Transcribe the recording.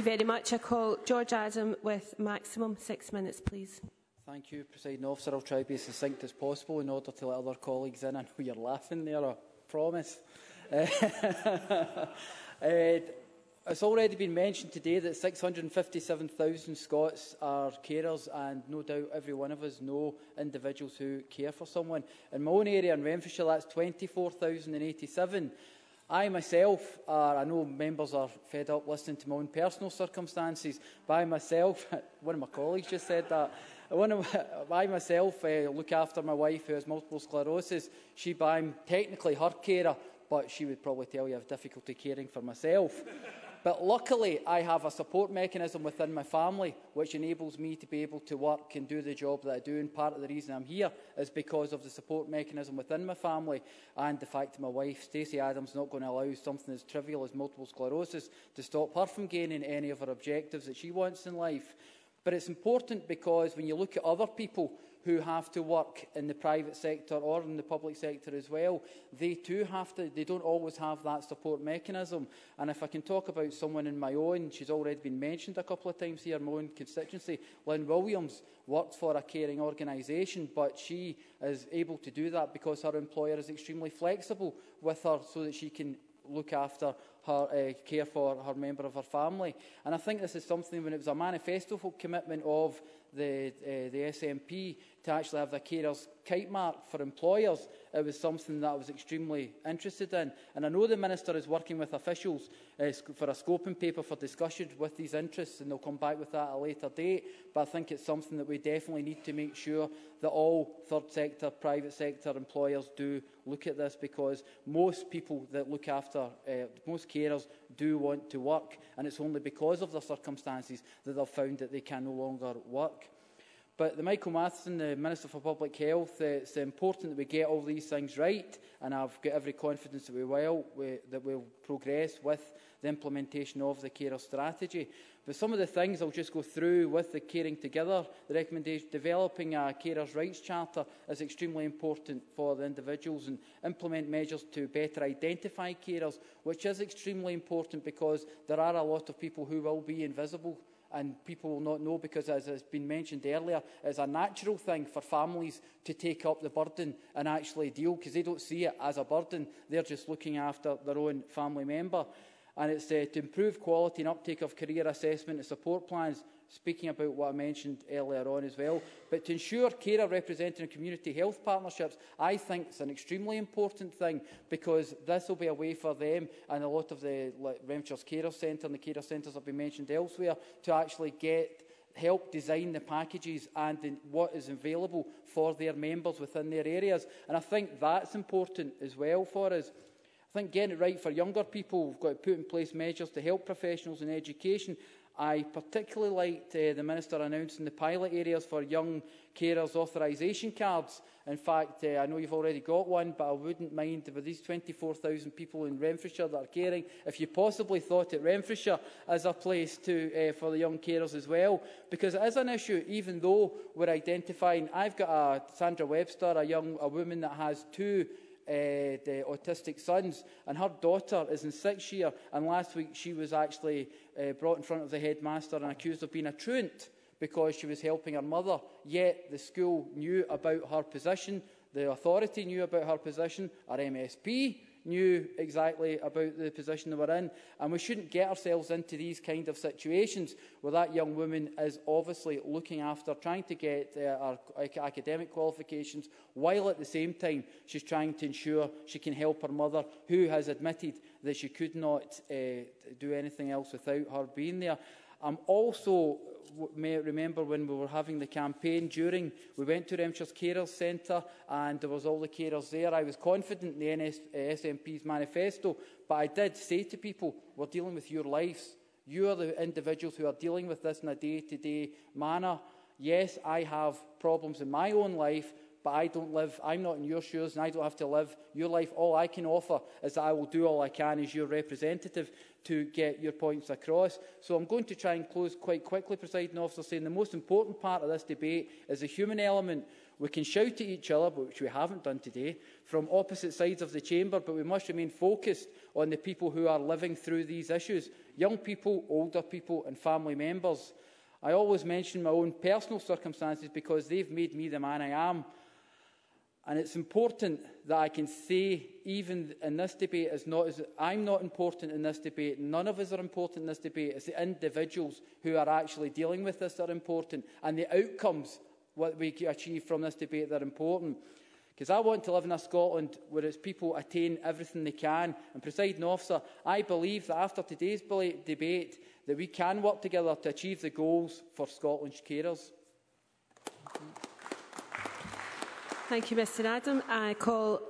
very much. I call George Adam with maximum 6 minutes, please. Thank you, Presiding Officer. I'll try to be as succinct as possible in order to let other colleagues in. I know you're laughing there, I promise. It's already been mentioned today that 657,000 Scots are carers, and no doubt every one of us know individuals who care for someone. In my own area in Renfrewshire, that's 24,087. I myself, I know members are fed up listening to my own personal circumstances, but I myself, one of my colleagues just said that, I myself look after my wife who has multiple sclerosis. I'm technically her carer, but she would probably tell you I have difficulty caring for myself. But luckily, I have a support mechanism within my family which enables me to be able to work and do the job that I do. And part of the reason I'm here is because of the support mechanism within my family and the fact that my wife, Stacey Adams, is not going to allow something as trivial as multiple sclerosis to stop her from gaining any of her objectives that she wants in life. But it's important because when you look at other people who have to work in the private sector or in the public sector as well, they too they don't always have that support mechanism. And if I can talk about someone in my own, she's already been mentioned a couple of times here, my own constituency, Lynn Williams works for a caring organisation, but she is able to do that because her employer is extremely flexible with her so that she can look after her, care for her member of her family. And I think this is something, when it was a manifesto commitment of the SNP to actually have the carers kite mark for employers, it was something that I was extremely interested in. And I know the Minister is working with officials for a scoping paper for discussion with these interests, and they'll come back with that at a later date. But I think it's something that we definitely need to make sure that all third sector, private sector employers do look at this, because most people that look after, most carers do want to work, and it's only because of their circumstances that they've found that they can no longer work. But the Michael Matheson, the Minister for Public Health, it's important that we get all these things right, and I've got every confidence that we will, that we'll progress with the implementation of the carer strategy. But some of the things I'll just go through with the Caring Together, the recommendation, developing a carers' rights charter is extremely important for the individuals, and implement measures to better identify carers, which is extremely important because there are a lot of people who will be invisible and people will not know, because, as has been mentioned earlier, it's a natural thing for families to take up the burden and actually deal, because they don't see it as a burden. They're just looking after their own family member. And it's to improve quality and uptake of career assessment and support plans, speaking about what I mentioned earlier on as well. But to ensure carer representing community health partnerships, I think it's an extremely important thing, because this will be a way for them and a lot of the Renfrewshire's Carer Centre and the carer centres that have been mentioned elsewhere to actually help design the packages and what is available for their members within their areas. And I think that's important as well for us. I think getting it right for younger people, we've got to put in place measures to help professionals in education. I particularly liked the Minister announcing the pilot areas for young carers' authorisation cards. In fact, I know you've already got one, but I wouldn't mind, with these 24,000 people in Renfrewshire that are caring, if you possibly thought at Renfrewshire as a place for the young carers as well, because it is an issue. Even though we're identifying, I've got Sandra Webster, a woman that has two the autistic sons, and her daughter is in 6th year, and last week she was actually brought in front of the headmaster and accused of being a truant because she was helping her mother, yet the school knew about her position, the authority knew about her position, our MSP knew exactly about the position they were in, and we shouldn't get ourselves into these kind of situations where that young woman is obviously looking after, trying to get our academic qualifications, while at the same time she's trying to ensure she can help her mother, who has admitted that she could not do anything else without her being there. Also, may remember when we were having the campaign, we went to Renfrewshire's Carers Centre and there was all the carers there. I was confident in the SNP's manifesto, but I did say to people, we're dealing with your lives. You are the individuals who are dealing with this in a day-to-day manner. Yes, I have problems in my own life, but but I'm not in your shoes, and I don't have to live your life. All I can offer is that I will do all I can as your representative to get your points across. So I'm going to try and close quite quickly, Presiding Officer, saying the most important part of this debate is the human element. We can shout at each other, which we haven't done today, from opposite sides of the chamber, but we must remain focused on the people who are living through these issues, young people, older people and family members. I always mention my own personal circumstances because they've made me the man I am. And it's important that I can say, even in this debate, I'm not important in this debate, none of us are important in this debate, it's the individuals who are actually dealing with this that are important, and the outcomes, what we achieve from this debate, that are important. Because I want to live in a Scotland where its people attain everything they can. And, Presiding Officer, I believe that after today's debate, that we can work together to achieve the goals for Scotland's carers. Thank you, Mr Adam. I call